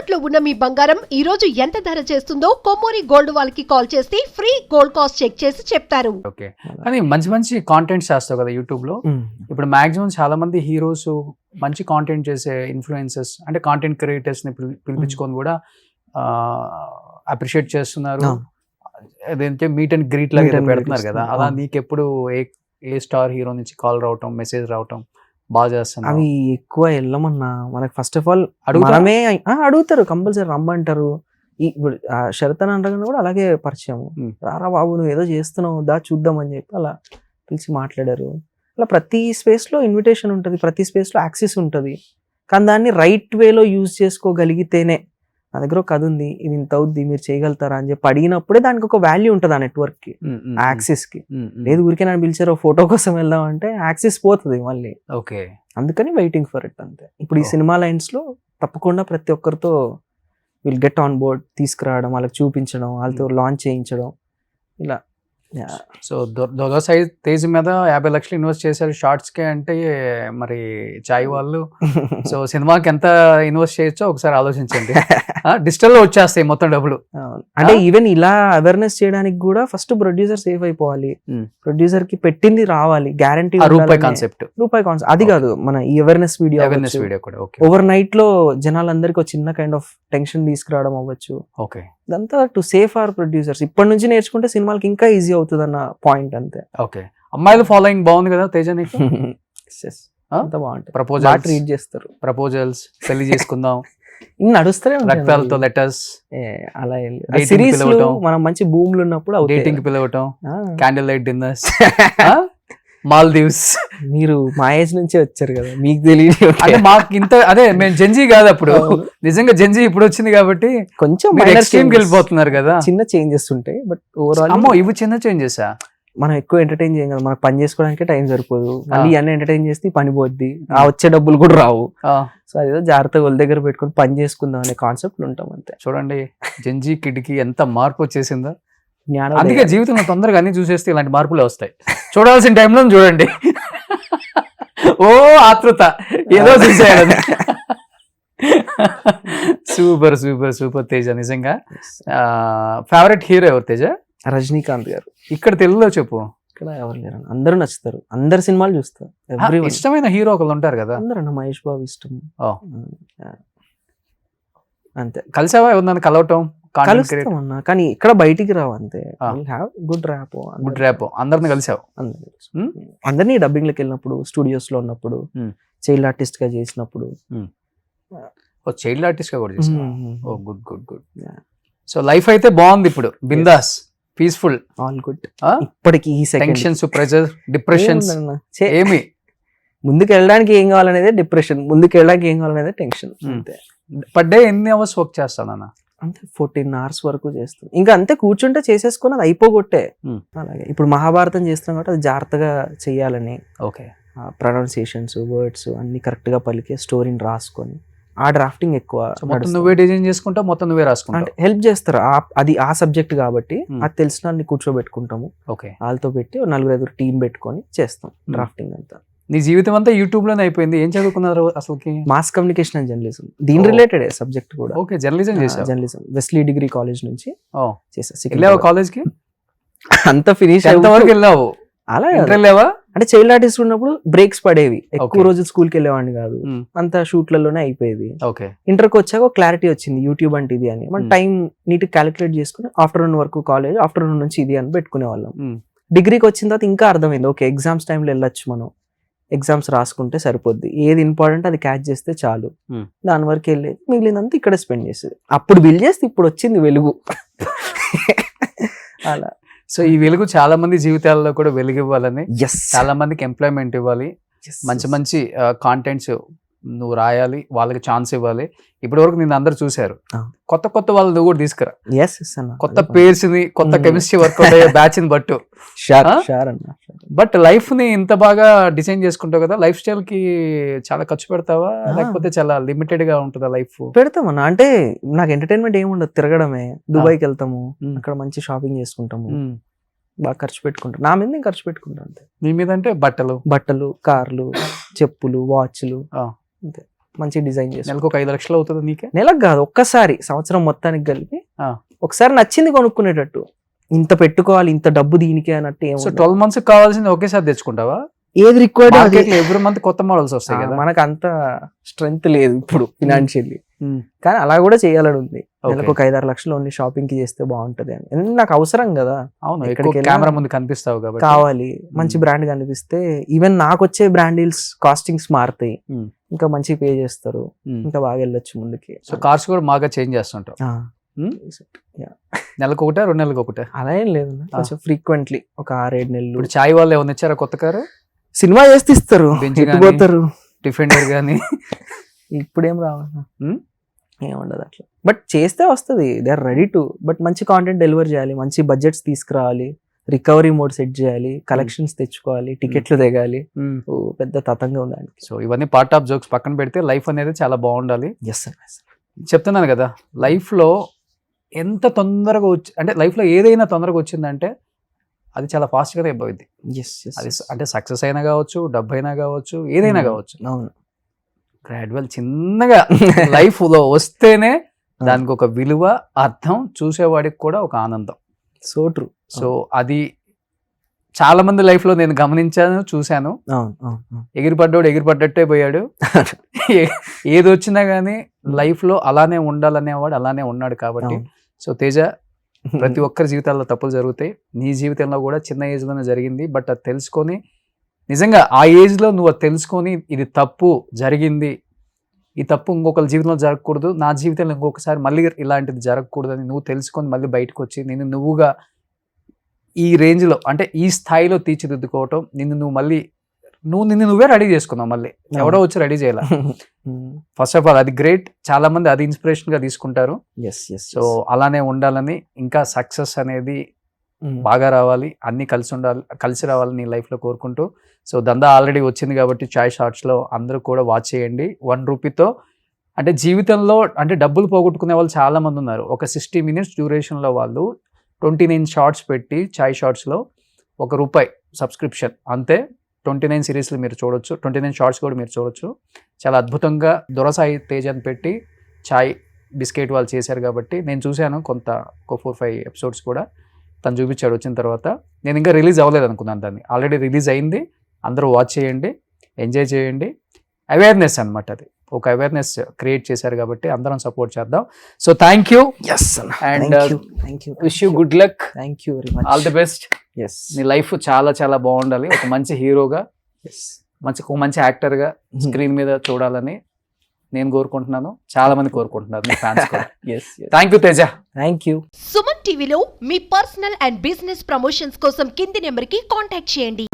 తాకట్టులో ఉన్న మీ బంగారం ఈ రోజు ఎంత ధర చేస్తుందో కొమ్మూరి గోల్డ్ వాళ్ళకి కాల్ చేస్తే ఫ్రీ గోల్డ్ కాస్ట్ చెక్ చేసి చెప్తారు. ఓకే, కానీ మంచి మంచి కాంటెంట్స్ చేస్తావు కదా యూట్యూబ్ లో. ఇప్పుడు మాక్సిమం చాలా మంది హీరోస్ మంచి కాంటెంట్ చేసే ఇన్ఫ్లుయెన్సర్స్ అంటే కాంటెంట్ క్రియేటర్స్ ని పిలిపించుకొని కూడా అప్రిషియేట్ చేస్తున్నారు. అదేంటే మీట్ అండ్ గ్రీట్ లాగా పెడుతున్నారు కదా. అలా నీకు ఎప్పుడు ఏ స్టార్ హీరో నుంచి కాల్ రావటం, మెసేజ్ రావటం బాగా చేస్తున్నారు? అవి ఎక్కువ వెళ్ళమన్నా మనకి ఫస్ట్ ఆఫ్ ఆల్ మనమే అడుగుతారు, కంపల్సరీ రమ్మంటారు. శరత్ అని అంటారు కూడా అలాగే పరిచయం. రారా బాబు నువ్వు ఏదో చేస్తున్నావు దా చూద్దాం అని చెప్పి అలా పిలిచి మాట్లాడారు. అలా ప్రతి స్పేస్ లో ఇన్విటేషన్ ఉంటుంది, ప్రతి స్పేస్ లో యాక్సెస్ ఉంటుంది. కానీ దాన్ని రైట్ వేలో యూజ్ చేసుకోగలిగితేనే, నా దగ్గర ఒక కథ ఉంది ఇది ఇంత అవుద్ది మీరు చేయగలుగుతారా అని చెప్పి అడిగినప్పుడే దానికి ఒక వాల్యూ ఉంటుంది ఆ నెట్వర్క్ కి, యాక్సెస్ కి. లేదు ఊరికే నన్ను పిలిచారు ఫోటో కోసం వెళ్దాం అంటే యాక్సెస్ పోతుంది మళ్ళీ. ఓకే, అందుకని వెయిటింగ్ ఫర్ ఇట్ అంతే. ఇప్పుడు ఈ సినిమా లైన్స్ లో తప్పకుండా ప్రతి ఒక్కరితో విల్ గెట్ ఆన్ బోర్డ్, తీసుకురావడం, వాళ్ళకి చూపించడం, వాళ్ళతో లాంచ్ చేయించడం ఇలా. సో దొంగ తేజ్ మీద 50 లక్షలు ఇన్వెస్ట్ చేశారు షార్ట్స్ కి అంటే మరి చాయ్ వాళ్ళు సో సినిమాకి ఎంత ఇన్వెస్ట్ చేయొచ్చో ఒకసారి ఆలోచించండి. డిజిటల్ లో వచ్చేస్తాయి మొత్తం డబ్బులు. అంటే ఈవెన్ ఇలా అవేర్నెస్ చేయడానికి కూడా ఫస్ట్ ప్రొడ్యూసర్ సేఫ్ అయిపోవాలి, ప్రొడ్యూసర్ కి పెట్టింది రావాలి, గ్యారంటీ రూపాయి కాన్సెప్ట్ అది కాదు. మన ఈ అవేర్నెస్ వీడియో కూడా ఓవర్ నైట్ లో జనాలందరికీ ఒక చిన్న కైండ్ ఆఫ్ టెన్షన్ తీసుకురావడం అవ్వచ్చు. ఓకే, ఇదంతా టు సేఫ్ ఆర్ ప్రొడ్యూసర్స్. ఇప్పటి నుంచి నేర్చుకుంటే సినిమాలకి ఇంకా ఈజీ అవుతుంది అన్న పాయింట్ అంతే. ఓకే, అమ్మాయిల ఫాలోయింగ్ బాగుంది కదా తేజ నీకు? అంత బాగుంటుంది, ప్రపోజల్ ట్రీట్ చేస్తారు, ప్రపోజల్స్, పెళ్లి చేసుకుందాం నడుస్తూనే రక్తాలతో లెటర్స్ అలా సిరీస్ మనం మంచి భూములు ఉన్నప్పుడు డేటింగ్ పిలవటం, క్యాండిల్ లైట్ డిన్నర్స్, మాల్దీవ్స్. మీరు మా ఏజ్ నుంచే వచ్చారు కదా, మీకు తెలియదు. అంటే మాకు ఇంత అదే మేము జెన్జీ కాదు అప్పుడు, నిజంగా జెన్జీ ఇప్పుడు వచ్చింది కాబట్టి కొంచెం ఎక్స్ట్రీమ్ వెళ్ళిపోతున్నారు కదా. చిన్న చేంజెస్ ఉంటాయి బట్ ఓవరాల్ అమ్మో ఇవి చిన్న చేంజెస్. మనం ఎక్కువ ఎంటర్టైన్ చేయం కదా, మనకు పని చేసుకోవడానికి టైం సరిపోదు. మళ్ళీ అన్ని ఎంటర్టైన్ చేస్తే పని పోద్ది, ఆ వచ్చే డబ్బులు కూడా రావు. సో అదేదో జాగ్రత్తగా వాళ్ళ దగ్గర పెట్టుకుని పని చేసుకుందాం అనే కాన్సెప్ట్ ఉంటాం అంతే. చూడండి జెన్జీ కిడ్ కి ఎంత మార్పు వచ్చేసిందో. అందుకే జీవితంలో తొందరగా అన్ని చూసేస్తే ఇలాంటి మార్పులే వస్తాయి. చూడాల్సిన టైంలో చూడండి. ఓ ఆతృత ఏదో చూసేయాలని. Super super super Teja. నిజంగా ఫేవరెట్ హీరో ఎవరు తేజ? రజనీకాంత్ గారు. ఇక్కడ తెలుగులో చెప్పు. ఇక్కడ ఎవరు లేరు, అందరూ నచ్చుతారు, అందరు సినిమాలు చూస్తారు. ఇష్టమైన హీరో ఒకళ్ళు ఉంటారు కదా. అందరూ మహేష్ బాబు ఇష్టం అంతే. కలిసావా ఎవరినైనా కలవటం? కలుస్తామన్నా కానీ ఇక్కడ బయటికి రావు అంతే. గుడ్ ర్యాప్ అందరిని కలిసావు? అందరినీ డబ్బింగ్ లకి వెళ్ళినప్పుడు, స్టూడియోస్ లో ఉన్నప్పుడు, చైల్డ్ ఆర్టిస్ట్ గా చేసినప్పుడు. చైల్డ్ ఆర్టిస్ట్ గా కూడా చేసావు? Oh good good good. So life అయితే బాగుంది ఇప్పుడు, బిందాస్, పీస్ఫుల్, ఆల్ గుడ్. ఇప్పటికి టెన్షన్స్, ప్రెజర్, డిప్రెషన్స్ ఏమి? ముందుకు వెళ్ళడానికి ఏం కావాలనేది డిప్రెషన్, ముందుకు వెళ్ళడానికి ఏం కావాలనేది టెన్షన్ అంతే. పర్ డే ఎన్ని అవర్స్ వర్క్ చేస్తానన్నా? అంతే 14 hours వరకు చేస్తాం. ఇంకా అంతే కూర్చుంటే చేసేసుకొని అది అయిపోగొట్టే. అలాగే ఇప్పుడు మహాభారతం చేస్తున్నాం కాబట్టి అది జాగ్రత్తగా చెయ్యాలని, ఓకే, ప్రొనౌన్సియేషన్స్, వర్డ్స్ అన్ని కరెక్ట్ గా పలికే స్టోరీని రాసుకొని ఆ డ్రాఫ్టింగ్ ఎక్కువ. నువ్వే డిజైన్ చేసుకుంటా, మొత్తం నువ్వే రాసుకుంటా? అంటే హెల్ప్ చేస్తారు, అది ఆ సబ్జెక్ట్ కాబట్టి అది తెలిసిన వాళ్ళని కూర్చోబెట్టుకుంటాము. ఓకే, వాళ్ళతో పెట్టి 4-5 టీం పెట్టుకొని చేస్తాం డ్రాఫ్టింగ్ అంతా. నీ జీవితం అంతా యూట్యూబ్ లోనే అయిపోయింది. ఏం చదువుకున్నారు అసలుకి? మాస్ కమ్యూనికేషన్ అండ్ జర్నలిజం, దీని రిలేటెడ్ సబ్జెక్ట్ కూడా. ఓకే, జర్నలిజం చేసావు? జర్నలిజం వెస్లీ డిగ్రీ కాలేజ్ నుంచి చేసా. వెళ్ళావా కాలేజ్ కి? అంత ఫినిష్ ఎంతవరకు వెళ్ళావు? అలా వెళ్ళావా? అంటే చైల్డ్ ఆర్టిస్ట్ ఉన్నప్పుడు బ్రేక్స్ పడేవి, ఎక్కువ రోజులు స్కూల్కి వెళ్ళేవాడిని కాదు, అంత షూట్లలోనే అయిపోయేది. ఇంటర్కి వచ్చాక క్లారిటీ వచ్చింది యూట్యూబ్ అంటే ఇది అని. మన టైం నీట్ క్యాలిక్యులేట్ చేసుకుని ఆఫ్టర్నూన్ వరకు కాలేజ్, ఆఫ్టర్నూన్ నుంచి ఇది అని పెట్టుకునే వాళ్ళం. డిగ్రీకి వచ్చిన తర్వాత ఇంకా అర్థమైంది, ఓకే ఎగ్జామ్స్ టైంలో వెళ్ళొచ్చు, మనం ఎగ్జామ్స్ రాసుకుంటే సరిపోద్ది, ఏది ఇంపార్టెంట్ అది క్యాచ్ చేస్తే చాలు, దాని వరకు వెళ్ళేది, మిగిలినంతా ఇక్కడ స్పెండ్ చేసేది. అప్పుడు బిల్ చేస్తే ఇప్పుడు వచ్చింది వెలుగు. అలా. సో ఈ వెలుగు చాలా మంది జీవితాల్లో కూడా వెలుగు ఇవ్వాలని, చాలా మందికి ఎంప్లాయ్మెంట్ ఇవ్వాలి, మంచి మంచి కాంటెంట్స్ నువ్వు రాయాలి, వాళ్ళకి ఛాన్స్ ఇవ్వాలి. ఇప్పటి వరకు నేను అందరు చూశారు, కొత్త కొత్త వాళ్ళు నువ్వు కూడా తీసుకురా. కొత్త పేర్స్ ని, కొత్త కెమిస్ట్రీ వర్కౌట్ అయ్యే బ్యాచ్ ని బట్టు. బట్ లైఫ్ ని ఇంత బాగా డిజైన్ చేసుకుంటావు కదా, లైఫ్ స్టైల్ కి చాలా ఖర్చు పెడతావా లేకపోతే చాలా లిమిటెడ్ గా ఉంటుందా లైఫ్? పెడతామన్నా, అంటే నాకు ఎంటర్టైన్మెంట్ ఏముండదు, తిరగడమే. దుబాయ్కి వెళ్తాము, అక్కడ మంచి షాపింగ్ చేసుకుంటాము, బాగా ఖర్చు పెట్టుకుంటాం. నా మీద నేను ఖర్చు పెట్టుకుంటాను అంతే. నీ మీద అంటే బట్టలు, కార్లు, చెప్పులు, వాచ్లు అంతే. మంచి డిజైన్ చేసి నెలకు ఒక 5 లక్షలు అవుతుంది నీకే. నెలకు కాదు, ఒక్కసారి సంవత్సరం మొత్తానికి కలిపి ఆ. ఒకసారి నచ్చింది కొనుక్కునేటట్టు. ఇంత పెట్టుకోవాలి, ఇంత డబ్బు దీనికే అన్నట్టు సో 12 months కావాల్సింది ఒకేసారి తెచ్చుకుంటావా? ఏది రిక్వైర్డ్ ఎవ్రీ మంత్ కొత్త మోడల్స్ వస్తాయి కదా. మనకు అంత స్ట్రెంగ్త్ లేదు ఇప్పుడు ఫినాన్షియల్లీ, Hmm. కానీ అలా కూడా చేయాలని ఉంది. Okay. నెలకు ఒక 5-6 లక్షలు ఓన్లీ షాపింగ్ కి చేస్తే బాగుంటది అని. ఎందుకంటే నాకు అవసరం కదా, అవును, ఎక్కడికి వెళ్ళినా కెమెరా ముందు కనిపిస్తావు కాబట్టి కావాలి మంచి బ్రాండ్ కనిపిస్తే. ఈవెన్ నాకు వచ్చే బ్రాండ్ డీల్స్ కాస్టింగ్స్ మారుతాయి, Hmm. ఇంకా మంచి పే చేస్తారు, Hmm. ఇంకా బాగా వెళ్ళొచ్చు ముందుకి. సో కార్స్ కూడా బాగా చేంజ్ చేస్తుంటావు. ఆ, నెలకు ఒకటే 2 నెలలకు ఒకటే? అలా ఏం లేదు, కొంచెం ఫ్రీక్వెంట్లీ ఒక 6-7 నెలలు. ఇప్పుడు చాయ్ వాళ్ళు ఏమైనా ఇచ్చారా కొత్త కారు? సినిమా చేస్తే ఇస్తారు, Benz గానీ, పోతారు. డిఫెండర్ గానీ? ఇప్పుడేం రావాలి, Hmm? ఏముండదు అట్లా. బట్ చేస్తే వస్తుంది, they are ready to. But మంచి కాంటెంట్ డెలివర్ చేయాలి, మంచి బడ్జెట్స్ తీసుకురావాలి, రికవరీ మోడ్ సెట్ చేయాలి, కలెక్షన్స్ తెచ్చుకోవాలి, టికెట్లు దిగాలి. Hmm. ఓ, పెద్ద తతంగా ఉంది దానికి. సో ఇవన్నీ పార్ట్ ఆఫ్ జోక్స్ పక్కన పెడితే లైఫ్ అనేది చాలా బాగుండాలి. ఎస్ సార్, చెప్తున్నాను కదా, లైఫ్లో ఎంత తొందరగా వచ్చి అంటే లైఫ్లో ఏదైనా తొందరగా వచ్చిందంటే అది చాలా ఫాస్ట్గానే అయిపోయింది. అది అంటే సక్సెస్ అయినా కావచ్చు, డబ్బు అయినా కావచ్చు, ఏదైనా కావచ్చు. అవును, గ్రాడ్యువల్ చిన్నగా లైఫ్లో వస్తేనే దానికి ఒక విలువ, అర్థం, చూసేవాడికి కూడా ఒక ఆనందం. So true. సో అది చాలా మంది లైఫ్లో నేను గమనించాను, చూశాను. అవును, అవును. ఎగిరిపడ్డాడు ఎగిరిపడ్డట్టే పోయాడు. ఏది వచ్చినా కానీ లైఫ్లో అలానే ఉండాలనేవాడు అలానే ఉన్నాడు కాబట్టి. సో తేజ, ప్రతి ఒక్కరి జీవితాల్లో తప్పులు జరుగుతాయి, నీ జీవితంలో కూడా చిన్న ఏజ్లోనే జరిగింది. బట్ అది తెలుసుకొని నిజంగా ఆ ఏజ్లో నువ్వు అది తెలుసుకొని ఇది తప్పు జరిగింది, ఈ తప్పు ఇంకొకరి జీవితంలో జరగకూడదు, నా జీవితంలో ఇంకొకసారి మళ్ళీ ఇలాంటిది జరగకూడదు అని నువ్వు తెలుసుకొని మళ్ళీ బయటకు వచ్చి నువ్వుగా ఈ రేంజ్లో అంటే ఈ స్థాయిలో తీర్చిదిద్దుకోవటం, నిన్ను నువ్వే రెడీ చేసుకున్నావు. మళ్ళీ ఎవడో వచ్చి రెడీ చేయాల. ఫస్ట్ ఆఫ్ ఆల్ అది గ్రేట్. చాలా మంది అది ఇన్స్పిరేషన్ గా తీసుకుంటారు. సో అలానే ఉండాలని, ఇంకా సక్సెస్ అనేది బాగా రావాలి, అన్ని కలిసి రావాలని నీ లైఫ్ లో కోరుకుంటూ. సో దందా ఆల్రెడీ వచ్చింది కాబట్టి చాయ్ షార్ట్స్ లో అందరూ కూడా వాచ్ చేయండి. 1 రూపీతో అంటే జీవితంలో అంటే డబ్బులు పోగొట్టుకునే వాళ్ళు చాలా మంది ఉన్నారు. ఒక 60 minutes డ్యూరేషన్ లో వాళ్ళు 29 షార్ట్స్ పెట్టి చాయ్ షార్ట్స్ లో ₹1 సబ్స్క్రిప్షన్ అంతే. 29 సిరీస్లు మీరు చూడొచ్చు, 29 షార్ట్స్ కూడా మీరు చూడొచ్చు. చాలా అద్భుతంగా దొరసాయి తేజ్ అని పెట్టి చాయ్ బిస్కెట్ వాళ్ళు చేశారు కాబట్టి నేను చూశాను ఒక 4-5 ఎపిసోడ్స్ కూడా తను చూపించాడు వచ్చిన తర్వాత. నేను ఇంకా రిలీజ్ అవ్వలేదు అనుకున్నాను, దాన్ని ఆల్రెడీ రిలీజ్ అయింది. అందరూ వాచ్ చేయండి, ఎంజాయ్ చేయండి. అవేర్నెస్ అనమాట, అది ఒక అవేర్నెస్ క్రియేట్ చేశారు కాబట్టి అందరం సపోర్ట్ చేద్దాం. So thank you and wish you good luck. Thank you very much. All the best. నీ లైఫ్ చాలా చాలా బాగుండాలి. ఒక మంచి హీరోగా, మంచి యాక్టర్గా స్క్రీన్ మీద చూడాలని నేను కోరుకుంటున్నాను, చాలా మంది కోరుకుంటున్నారు, మీ ఫ్యాన్స్ కూడా. Thank you Teja. Thank you. Suman టీవీలో మీ పర్సనల్ అండ్ బిజినెస్ ప్రమోషన్స్ కోసం కింది నెంబర్కి కాంటాక్ట్ చేయండి.